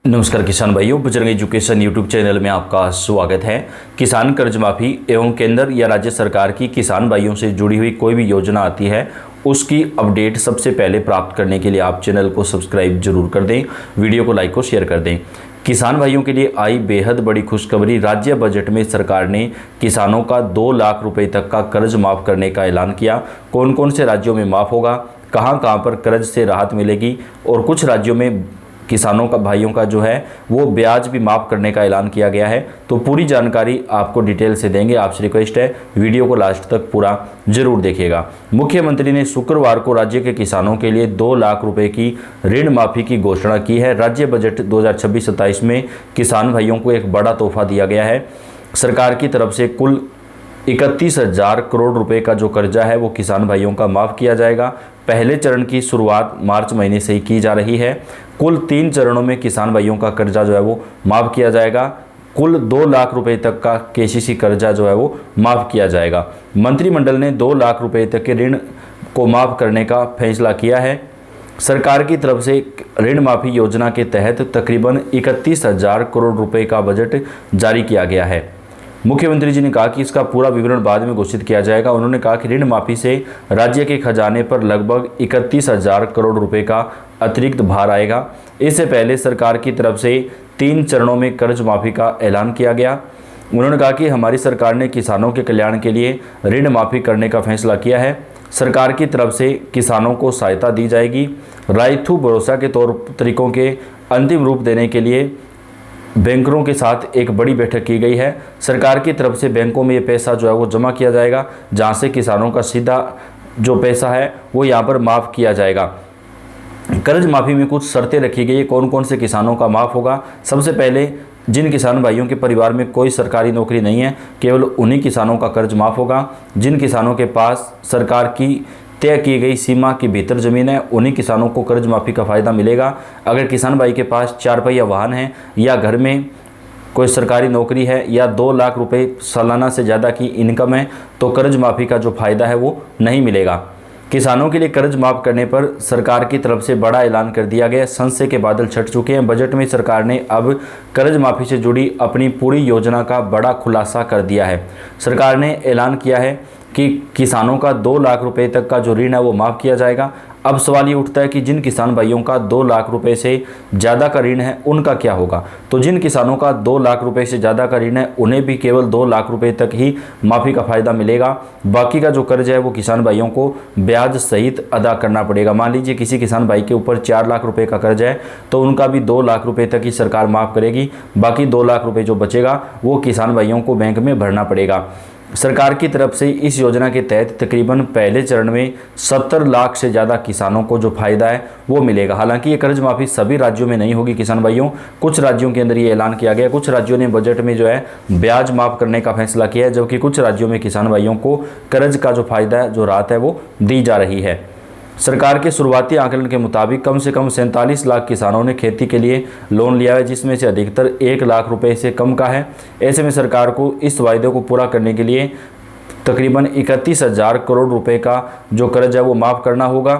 नमस्कार किसान भाइयों, बजरंग एजुकेशन यूट्यूब चैनल में आपका स्वागत है। किसान कर्ज माफ़ी एवं केंद्र या राज्य सरकार की किसान भाइयों से जुड़ी हुई कोई भी योजना आती है उसकी अपडेट सबसे पहले प्राप्त करने के लिए आप चैनल को सब्सक्राइब जरूर कर दें, वीडियो को लाइक और शेयर कर दें। किसान भाइयों के लिए आई बेहद बड़ी खुशखबरी। राज्य बजट में सरकार ने किसानों का 2 लाख रुपए तक का कर्ज माफ़ करने का ऐलान किया। कौन कौन से राज्यों में माफ़ होगा, कहां कहां पर कर्ज से राहत मिलेगी और कुछ राज्यों में किसानों का भाइयों का जो है वो ब्याज भी माफ़ करने का ऐलान किया गया है। तो पूरी जानकारी आपको डिटेल से देंगे। आपसे रिक्वेस्ट है वीडियो को लास्ट तक पूरा जरूर देखिएगा। मुख्यमंत्री ने शुक्रवार को राज्य के किसानों के लिए 2 लाख रुपए की ऋण माफ़ी की घोषणा की है। राज्य बजट 2026-27 में किसान भाइयों को एक बड़ा तोहफा दिया गया है। सरकार की तरफ से कुल 31,000 करोड़ रुपए का जो कर्जा है वो किसान भाइयों का माफ़ किया जाएगा। पहले चरण की शुरुआत मार्च महीने से ही की जा रही है। कुल 3 चरणों में किसान भाइयों का कर्जा जो है वो माफ़ किया जाएगा। कुल 2 लाख रुपए तक का केसीसी कर्जा जो है वो माफ़ किया जाएगा। मंत्रिमंडल ने 2 लाख रुपए तक के ऋण को माफ़ करने का फैसला किया है। सरकार की तरफ से ऋण माफ़ी योजना के तहत तकरीबन 31,000 करोड़ रुपए का बजट जारी किया गया है। मुख्यमंत्री जी ने कहा कि इसका पूरा विवरण बाद में घोषित किया जाएगा। उन्होंने कहा कि ऋण माफ़ी से राज्य के खजाने पर लगभग 31,000 करोड़ रुपए का अतिरिक्त भार आएगा। इससे पहले सरकार की तरफ से 3 चरणों में कर्ज माफ़ी का ऐलान किया गया। उन्होंने कहा कि हमारी सरकार ने किसानों के कल्याण के लिए ऋण माफ़ी करने का फैसला किया है। सरकार की तरफ से किसानों को सहायता दी जाएगी। राइथू भरोसा के तौर तरीकों के अंतिम रूप देने के लिए बैंकरों के साथ एक बड़ी बैठक की गई है। सरकार की तरफ से बैंकों में ये पैसा जो है वो जमा किया जाएगा, जहां से किसानों का सीधा जो पैसा है वो यहां पर माफ़ किया जाएगा। कर्ज माफ़ी में कुछ शर्तें रखी गई है। कौन कौन से किसानों का माफ़ होगा? सबसे पहले जिन किसान भाइयों के परिवार में कोई सरकारी नौकरी नहीं है, केवल उन्हीं किसानों का कर्ज माफ़ होगा। जिन किसानों के पास सरकार की तय की गई सीमा के भीतर ज़मीन है, उन्हीं किसानों को कर्ज माफ़ी का फ़ायदा मिलेगा। अगर किसान भाई के पास 4 पहिया वाहन है या घर में कोई सरकारी नौकरी है या 2 लाख रुपए सालाना से ज़्यादा की इनकम है तो कर्ज माफ़ी का जो फ़ायदा है वो नहीं मिलेगा। किसानों के लिए कर्ज माफ़ करने पर सरकार की तरफ से बड़ा ऐलान कर दिया गया। संशय के बादल छट चुके हैं। बजट में सरकार ने अब कर्ज माफ़ी से जुड़ी अपनी पूरी योजना का बड़ा खुलासा कर दिया है। सरकार ने ऐलान किया है कि किसानों का 2 लाख रुपए तक का जो ऋण है वो माफ़ किया जाएगा। अब सवाल ये उठता है कि जिन किसान भाइयों का 2 लाख रुपए से ज़्यादा का ऋण है उनका क्या होगा? तो जिन किसानों का 2 लाख रुपए से ज़्यादा का ऋण है उन्हें भी केवल 2 लाख रुपए तक ही माफ़ी का फ़ायदा मिलेगा। बाकी का जो कर्ज है वो किसान भाइयों को ब्याज सहित अदा करना पड़ेगा। मान लीजिए किसी किसान भाई के ऊपर 4 लाख रुपये का कर्ज है तो उनका भी 2 लाख रुपये तक ही सरकार माफ़ करेगी। बाकी 2 लाख रुपये जो बचेगा वो किसान भाइयों को बैंक में भरना पड़ेगा। सरकार की तरफ से इस योजना के तहत तकरीबन पहले चरण में 70 लाख से ज़्यादा किसानों को जो फ़ायदा है वो मिलेगा। हालांकि ये कर्ज माफ़ी सभी राज्यों में नहीं होगी किसान भाइयों। कुछ राज्यों के अंदर ये ऐलान किया गया। कुछ राज्यों ने बजट में जो है ब्याज माफ़ करने का फैसला किया है, जबकि कुछ राज्यों में किसान भाइयों को कर्ज का जो फ़ायदा है, जो राहत है वो दी जा रही है। सरकार के शुरुआती आंकलन के मुताबिक कम से कम 47 लाख किसानों ने खेती के लिए लोन लिया है, जिसमें से अधिकतर 1 लाख रुपए से कम का है। ऐसे में सरकार को इस वायदे को पूरा करने के लिए तकरीबन 31,000 करोड़ रुपए का जो कर्ज है वो माफ़ करना होगा।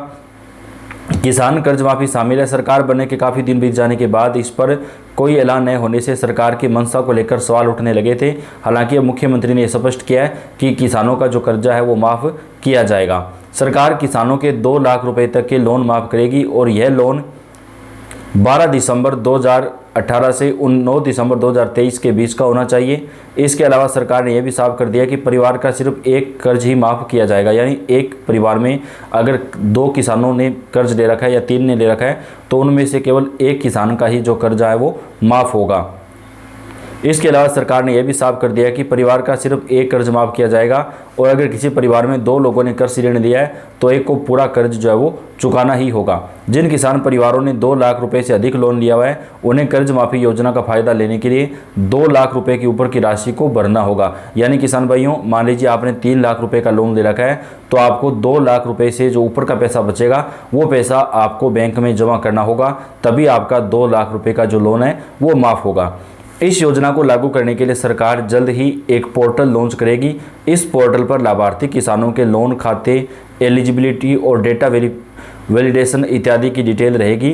किसान कर्ज माफ़ी शामिल है। सरकार बनने के काफ़ी दिन बीत जाने के बाद इस पर कोई ऐलान न होने से सरकार की मंशा को लेकर सवाल उठने लगे थे। हालांकि अब मुख्यमंत्री ने स्पष्ट किया है कि किसानों का जो कर्जा है वो माफ़ किया जाएगा। सरकार किसानों के 2 लाख रुपए तक के लोन माफ़ करेगी और यह लोन 12 दिसंबर 2018 से 9 दिसंबर 2023 के बीच का होना चाहिए। इसके अलावा सरकार ने यह भी साफ कर दिया कि परिवार का सिर्फ एक कर्ज ही माफ़ किया जाएगा। यानी एक परिवार में अगर 2 किसानों ने कर्ज ले रखा है या 3 ने ले रखा है तो उनमें से केवल एक किसान का ही जो कर्जा है वो माफ़ होगा। इसके अलावा सरकार ने यह भी साफ कर दिया कि परिवार का सिर्फ एक कर्ज माफ़ किया जाएगा और अगर किसी परिवार में 2 लोगों ने कर्ज ऋण लिया है तो एक को पूरा कर्ज जो है वो चुकाना ही होगा। जिन किसान परिवारों ने 2 लाख रुपए से अधिक लोन लिया हुआ है उन्हें कर्ज माफ़ी योजना का फ़ायदा लेने के लिए 2 लाख रुपए के ऊपर की राशि को भरना होगा। यानी किसान भाइयों, मान लीजिए आपने 3 लाख रुपए का लोन ले रखा है तो आपको 2 लाख रुपए से जो ऊपर का पैसा बचेगा वो पैसा आपको बैंक में जमा करना होगा, तभी आपका 2 लाख रुपए का जो लोन है वो माफ़ होगा। इस योजना को लागू करने के लिए सरकार जल्द ही एक पोर्टल लॉन्च करेगी। इस पोर्टल पर लाभार्थी किसानों के लोन खाते, एलिजिबिलिटी और डेटा वैलिडेशन इत्यादि की डिटेल रहेगी।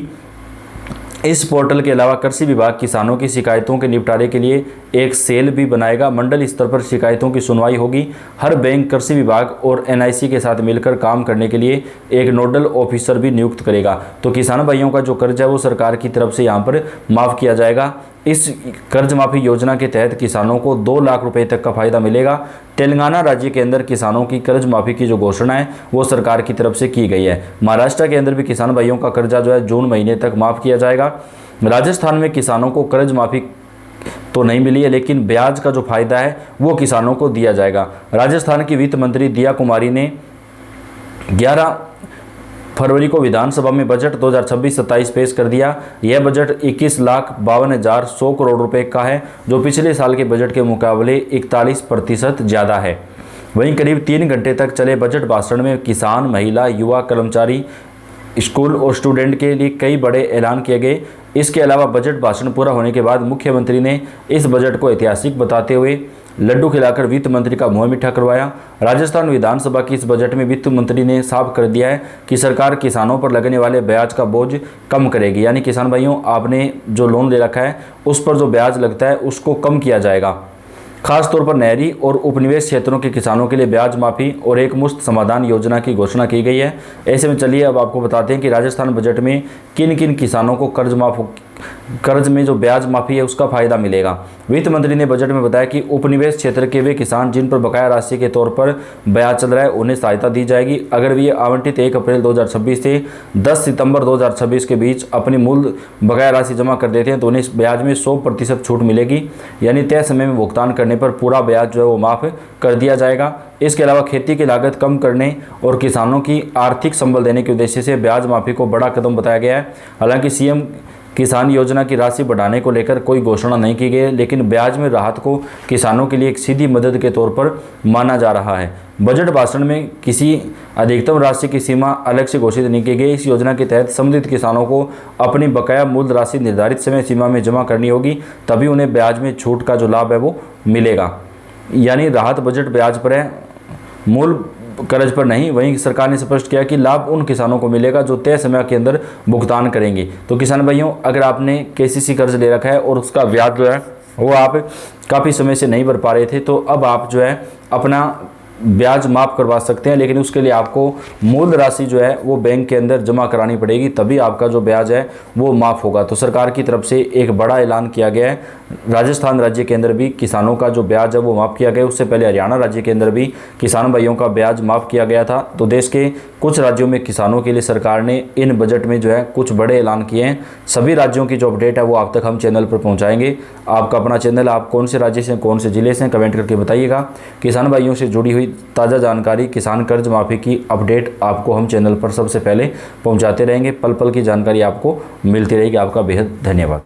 इस पोर्टल के अलावा कृषि विभाग किसानों की शिकायतों के निपटारे के लिए एक सेल भी बनाएगा। मंडल स्तर पर शिकायतों की सुनवाई होगी। हर बैंक कृषि विभाग और एनआईसी के साथ मिलकर काम करने के लिए एक नोडल ऑफिसर भी नियुक्त करेगा। तो किसान भाइयों का जो कर्ज है वो सरकार की तरफ से यहाँ पर माफ़ किया जाएगा। इस कर्ज माफ़ी योजना के तहत किसानों को 2 लाख रुपए तक का फायदा मिलेगा। तेलंगाना राज्य के अंदर किसानों की कर्ज माफ़ी की जो घोषणा है वो सरकार की तरफ से की गई है। महाराष्ट्र के अंदर भी किसान भाइयों का कर्जा जो है जून महीने तक माफ़ किया जाएगा। राजस्थान में किसानों को कर्ज माफ़ी तो नहीं मिली है, लेकिन ब्याज का जो फायदा है वो किसानों को दिया जाएगा। राजस्थान की वित्त मंत्री दिया कुमारी ने 11 फरवरी को विधानसभा में बजट 2026-27 पेश कर दिया। यह बजट 21,52,100 करोड़ रुपए का है, जो पिछले साल के बजट के मुकाबले 41% ज़्यादा है। वहीं करीब 3 घंटे तक चले बजट भाषण में किसान, महिला, युवा, कर्मचारी, स्कूल और स्टूडेंट के लिए कई बड़े ऐलान किए गए। इसके अलावा बजट भाषण पूरा होने के बाद मुख्यमंत्री ने इस बजट को ऐतिहासिक बताते हुए लड्डू खिलाकर वित्त मंत्री का मुंह मीठा करवाया। राजस्थान विधानसभा की इस बजट में वित्त मंत्री ने साफ कर दिया है कि सरकार किसानों पर लगने वाले ब्याज का बोझ कम करेगी। यानी किसान भाइयों, आपने जो लोन ले रखा है उस पर जो ब्याज लगता है उसको कम किया जाएगा। खासतौर पर नहरी और उपनिवेश क्षेत्रों के किसानों के लिए ब्याज माफ़ी और एक मुश्त समाधान योजना की घोषणा की गई है। ऐसे में चलिए अब आपको बताते हैं कि राजस्थान बजट में किन किन किसानों को कर्ज में जो ब्याज माफ़ी है उसका फायदा मिलेगा। वित्त मंत्री ने बजट में बताया कि उपनिवेश क्षेत्र के वे किसान जिन पर बकाया राशि के तौर पर ब्याज चल रहा है उन्हें सहायता दी जाएगी। अगर वे आवंटित 1 अप्रैल 2026 से 10 सितंबर 2026 के बीच अपनी मूल बकाया राशि जमा कर देते हैं तो उन्हें ब्याज में 100% छूट मिलेगी। यानी तय समय में भुगतान करने पर पूरा ब्याज जो है वो माफ़ कर दिया जाएगा। इसके अलावा खेती की लागत कम करने और किसानों की आर्थिक संबल देने के उद्देश्य से ब्याज माफ़ी को बड़ा कदम बताया गया है। हालांकि सीएम किसान योजना की राशि बढ़ाने को लेकर कोई घोषणा नहीं की गई है, लेकिन ब्याज में राहत को किसानों के लिए एक सीधी मदद के तौर पर माना जा रहा है। बजट भाषण में किसी अधिकतम राशि की सीमा अलग से घोषित नहीं की गई। इस योजना के तहत संबंधित किसानों को अपनी बकाया मूल राशि निर्धारित समय सीमा में जमा करनी होगी, तभी उन्हें ब्याज में छूट का जो लाभ है वो मिलेगा। यानी राहत बजट ब्याज पर है, मूल कर्ज पर नहीं। वहीं सरकार ने स्पष्ट किया कि लाभ उन किसानों को मिलेगा जो तय समय के अंदर भुगतान करेंगे। तो किसान भाइयों, अगर आपने केसीसी कर्ज ले रखा है और उसका ब्याज जो है वो आप काफ़ी समय से नहीं भर पा रहे थे, तो अब आप जो है अपना ब्याज माफ़ करवा सकते हैं, लेकिन उसके लिए आपको मूल राशि जो है वो बैंक के अंदर जमा करानी पड़ेगी, तभी आपका जो ब्याज है वो माफ़ होगा। तो सरकार की तरफ से एक बड़ा ऐलान किया गया है। राजस्थान राज्य के अंदर भी किसानों का जो ब्याज है वो माफ़ किया गया। उससे पहले हरियाणा राज्य के अंदर भी किसान भाइयों का ब्याज माफ़ किया गया था। तो देश के कुछ राज्यों में किसानों के लिए सरकार ने इन बजट में जो है कुछ बड़े ऐलान किए हैं। सभी राज्यों की जो अपडेट है वो आप तक हम चैनल पर पहुँचाएंगे। आपका अपना चैनल, आप कौन से राज्य से कौन से ज़िले से कमेंट करके बताइएगा। किसान भाइयों से जुड़ी हुई ताज़ा जानकारी, किसान कर्ज माफ़ी की अपडेट आपको हम चैनल पर सबसे पहले पहुंचाते रहेंगे। पल पल की जानकारी आपको मिलती रहेगी। आपका बेहद धन्यवाद।